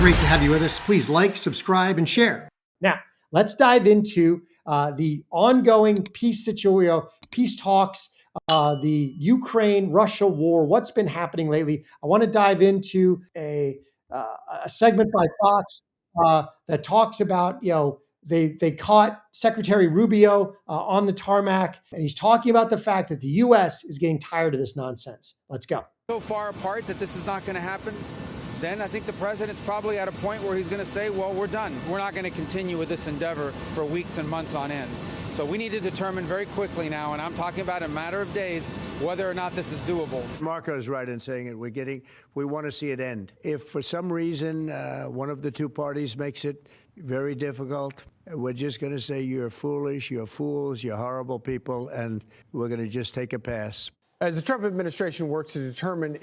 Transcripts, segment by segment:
Great to have you with us. Please like, subscribe, and share. Now, let's dive into the ongoing peace situation, peace talks, the Ukraine-Russia war, what's been happening lately. I want to dive into a segment by Fox that talks about, they caught Secretary Rubio on the tarmac, and he's talking about the fact that the U.S. is getting tired of this nonsense. Let's go. So far apart that this is not going to happen, then I think the president's probably at a point where he's going to say, well, we're done. We're not going to continue with this endeavor for weeks and months on end. So we need to determine very quickly now, and I'm talking about in a matter of days, whether or not this is doable. Marco is right in saying it. We want to see it end. If for some reason one of the two parties makes it very difficult, we're just going to say you're foolish, you're fools, you're horrible people, and we're going to just take a pass. As the Trump administration works to determine.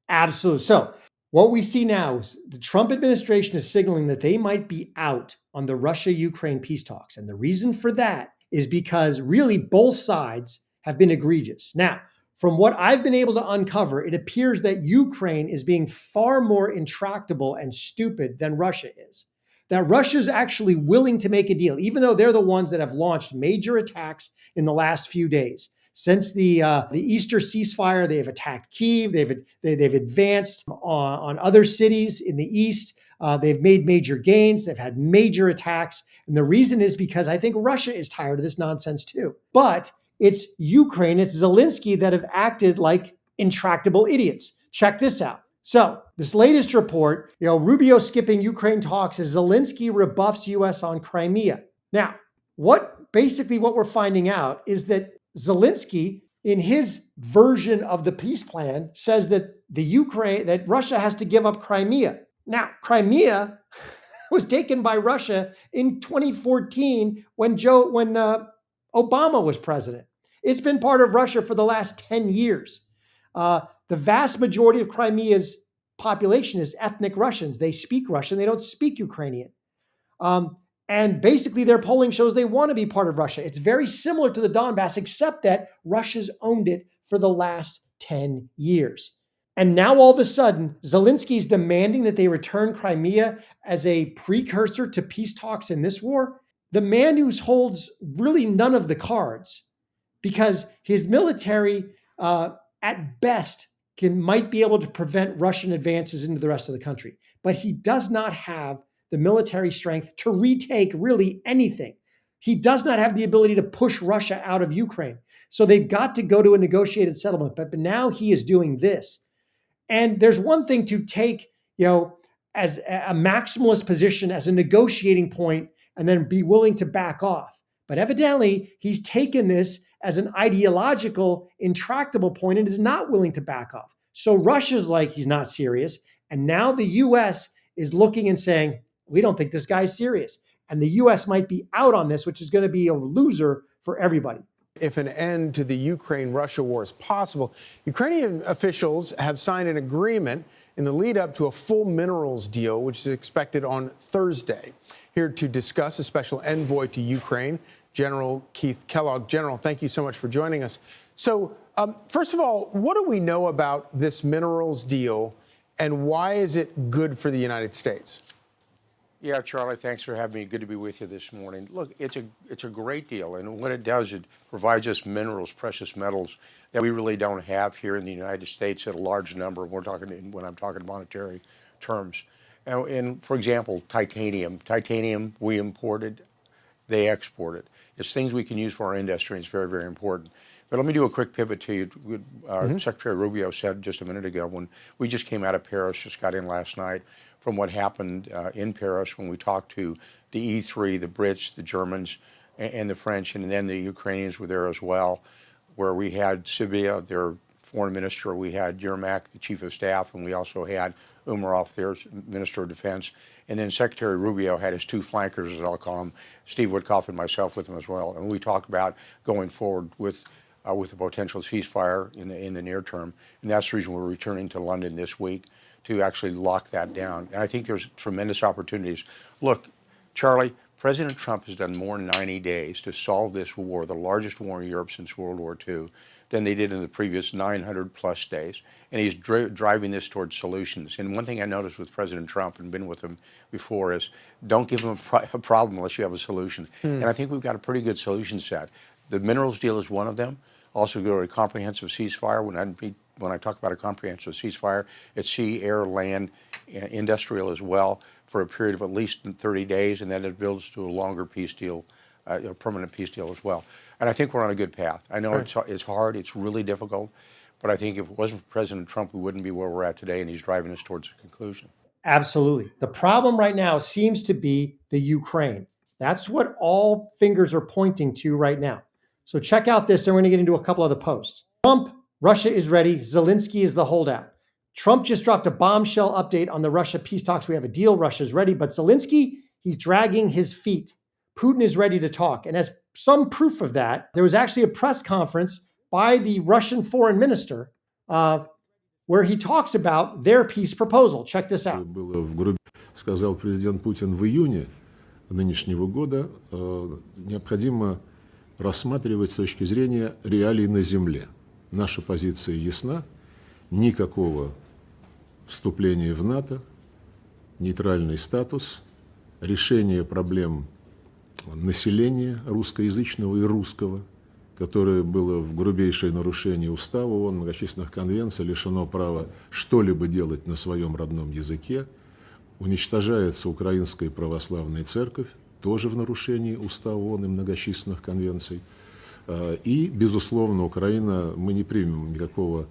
Absolutely. So what we see now is the Trump administration is signaling that they might be out on the Russia-Ukraine peace talks. And the reason for that is because really both sides have been egregious. Now, from what I've been able to uncover, it appears that Ukraine is being far more intractable and stupid than Russia is. That Russia is actually willing to make a deal, even though they're the ones that have launched major attacks in the last few days. Since the Easter ceasefire, they have attacked Kyiv. They've advanced on other cities in the east. They've made major gains. They've had major attacks. And the reason is because I think Russia is tired of this nonsense too. But it's Ukraine, it's Zelensky that have acted like intractable idiots. Check this out. So this latest report, Rubio skipping Ukraine talks as Zelensky rebuffs U.S. on Crimea. Now, what we're finding out is that Zelensky, in his version of the peace plan, says that that Russia has to give up Crimea. Now, Crimea was taken by Russia in 2014 when Obama was president. It's been part of Russia for the last 10 years. The vast majority of Crimea's population is ethnic Russians. They speak Russian. They don't speak Ukrainian. And basically their polling shows they want to be part of Russia. It's very similar to the Donbass, except that Russia's owned it for the last 10 years. And now all of a sudden, Zelensky's demanding that they return Crimea as a precursor to peace talks in this war. The man who holds really none of the cards, because his military, at best, might be able to prevent Russian advances into the rest of the country. But he does not have the military strength to retake really anything. He does not have the ability to push Russia out of Ukraine. So they've got to go to a negotiated settlement. But now he is doing this. And there's one thing to take, as a maximalist position, as a negotiating point, and then be willing to back off. But evidently, he's taken this as an ideological, intractable point and is not willing to back off. So Russia's like, he's not serious. And now the U.S. is looking and saying, we don't think this guy's serious. And the U.S. might be out on this, which is going to be a loser for everybody. If an end to the Ukraine-Russia war is possible, Ukrainian officials have signed an agreement in the lead up to a full minerals deal, which is expected on Thursday. Here to discuss a special envoy to Ukraine, General Keith Kellogg. General, thank you so much for joining us. So, first of all, what do we know about this minerals deal, and why is it good for the United States? Yeah, Charlie, thanks for having me. Good to be with you this morning. Look, it's a great deal, and what it does, it provides us minerals, precious metals that we really don't have here in the United States at a large number. When I'm talking monetary terms, and for example, titanium. Titanium we imported, they exported. It's things we can use for our industry, and it's very, very important. But let me do a quick pivot to you. Secretary Rubio said just a minute ago when we just came out of Paris, just got in last night, from what happened in Paris when we talked to the E3, the Brits, the Germans, and the French, and then the Ukrainians were there as well, where we had Sybiha, their foreign minister, we had Yermak, the chief of staff, and we also had Umarov, their minister of defense, and then Secretary Rubio had his two flankers, as I'll call them, Steve Witkoff and myself with him as well, and we talked about going forward with a potential ceasefire in the near term, and that's the reason we're returning to London this week to actually lock that down. And I think there's tremendous opportunities. Look, Charlie, President Trump has done more in 90 days to solve this war, the largest war in Europe since World War II, than they did in the previous 900 plus days. And he's driving this towards solutions. And one thing I noticed with President Trump and been with him before is don't give him a problem unless you have a solution. And I think we've got a pretty good solution set. The minerals deal is one of them. Also go to a comprehensive ceasefire. When I talk about a comprehensive ceasefire, it's sea, air, land, industrial as well for a period of at least 30 days, and then it builds to a longer peace deal, a permanent peace deal as well. And I think we're on a good path. I know it's hard, it's really difficult, but I think if it wasn't for President Trump, we wouldn't be where we're at today, and he's driving us towards a conclusion. Absolutely. The problem right now seems to be the Ukraine. That's what all fingers are pointing to right now. So check out this, and we're going to get into a couple other posts. Trump, Russia is ready. Zelensky is the holdout. Trump just dropped a bombshell update on the Russia peace talks. We have a deal. Russia's ready. But Zelensky, he's dragging his feet. Putin is ready to talk. And as some proof of that, there was actually a press conference by the Russian foreign minister where he talks about their peace proposal. Check this out. Сказал президент Путин в июне нынешнего года, необходимо рассматривать с точки зрения реалий на земле. Наша позиция ясна. Никакого вступления в НАТО, нейтральный статус, решение проблем населения русскоязычного и русского, которое было в грубейшее нарушение Устава ООН, многочисленных конвенций, лишено права что-либо делать на своем родном языке, уничтожается Украинская православная церковь, тоже в нарушении Устава ООН и многочисленных конвенций. И, безусловно, Украина, мы не примем никакого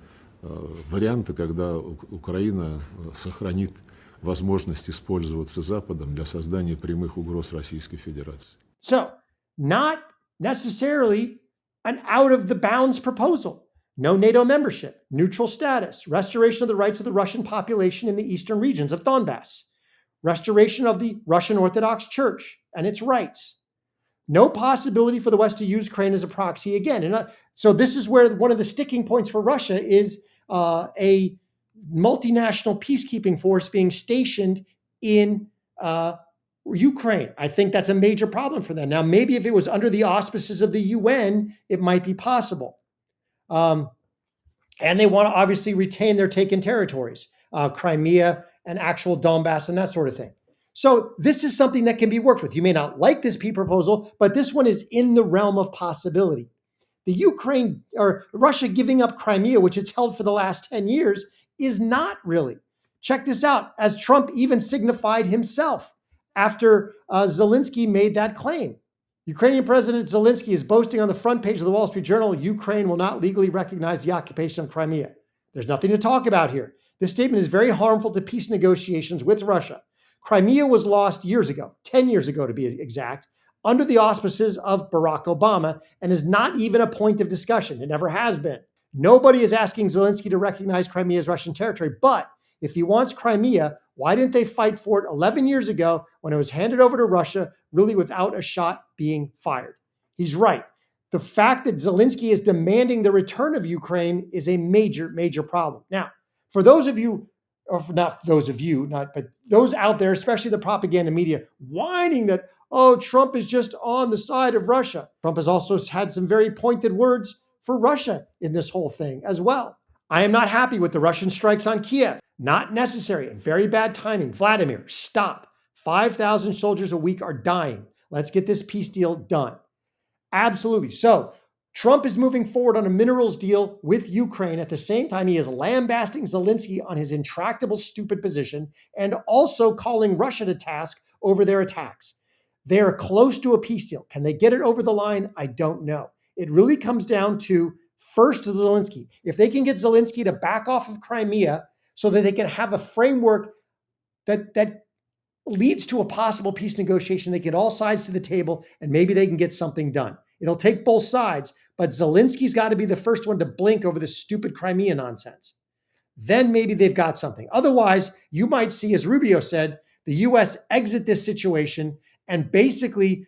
варианта, когда Украина сохранит возможность использоваться Западом для создания прямых угроз Российской Федерации. So, not necessarily an out-of-the-bounds proposal. No NATO membership, neutral status, restoration of the rights of the Russian population in the eastern regions of Donbass, restoration of the Russian Orthodox Church and its rights. No possibility for the West to use Ukraine as a proxy again. And so this is where one of the sticking points for Russia is a multinational peacekeeping force being stationed in Ukraine. I think that's a major problem for them. Now, maybe if it was under the auspices of the UN, it might be possible. And they want to obviously retain their taken territories, Crimea and actual Donbass and that sort of thing. So this is something that can be worked with. You may not like this peace proposal, but this one is in the realm of possibility. The Ukraine or Russia giving up Crimea, which it's held for the last 10 years, is not really. Check this out, as Trump even signified himself after Zelensky made that claim. Ukrainian President Zelensky is boasting on the front page of the Wall Street Journal, Ukraine will not legally recognize the occupation of Crimea. There's nothing to talk about here. This statement is very harmful to peace negotiations with Russia. Crimea was lost years ago, 10 years ago to be exact, under the auspices of Barack Obama, and is not even a point of discussion. It never has been. Nobody is asking Zelensky to recognize Crimea as Russian territory, but if he wants Crimea, why didn't they fight for it 11 years ago when it was handed over to Russia, really without a shot being fired? He's right. The fact that Zelensky is demanding the return of Ukraine is a major, major problem. Now, for those of you, or not those of you, but those out there, especially the propaganda media, whining that, oh, Trump is just on the side of Russia. Trump has also had some very pointed words for Russia in this whole thing as well. I am not happy with the Russian strikes on Kiev. Not necessary and very bad timing. Vladimir, stop. 5,000 soldiers a week are dying. Let's get this peace deal done. Absolutely. So Trump is moving forward on a minerals deal with Ukraine. At the same time, he is lambasting Zelensky on his intractable, stupid position and also calling Russia to task over their attacks. They are close to a peace deal. Can they get it over the line? I don't know. It really comes down to first Zelensky. If they can get Zelensky to back off of Crimea so that they can have a framework that leads to a possible peace negotiation, they get all sides to the table and maybe they can get something done. It'll take both sides, but Zelensky's got to be the first one to blink over this stupid Crimea nonsense. Then maybe they've got something. Otherwise, you might see, as Rubio said, the U.S. exit this situation and basically,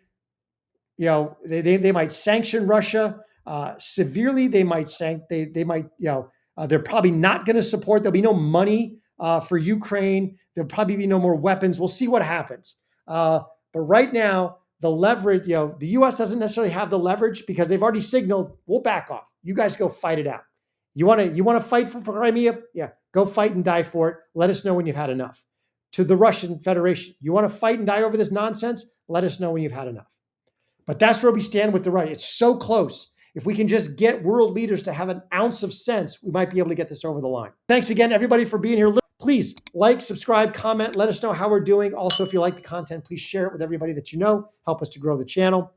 they might sanction Russia severely. They might they're probably not going to support. There'll be no money for Ukraine. There'll probably be no more weapons. We'll see what happens. But right now, the leverage, the U.S. doesn't necessarily have the leverage because they've already signaled we'll back off. You guys go fight it out. You want to fight for Crimea? Yeah, go fight and die for it. Let us know when you've had enough. To the Russian Federation, you want to fight and die over this nonsense? Let us know when you've had enough. But that's where we stand with the right. It's so close. If we can just get world leaders to have an ounce of sense, we might be able to get this over the line. Thanks again, everybody, for being here. Please like, subscribe, comment, let us know how we're doing. Also, if you like the content, please share it with everybody that you know. Help us to grow the channel.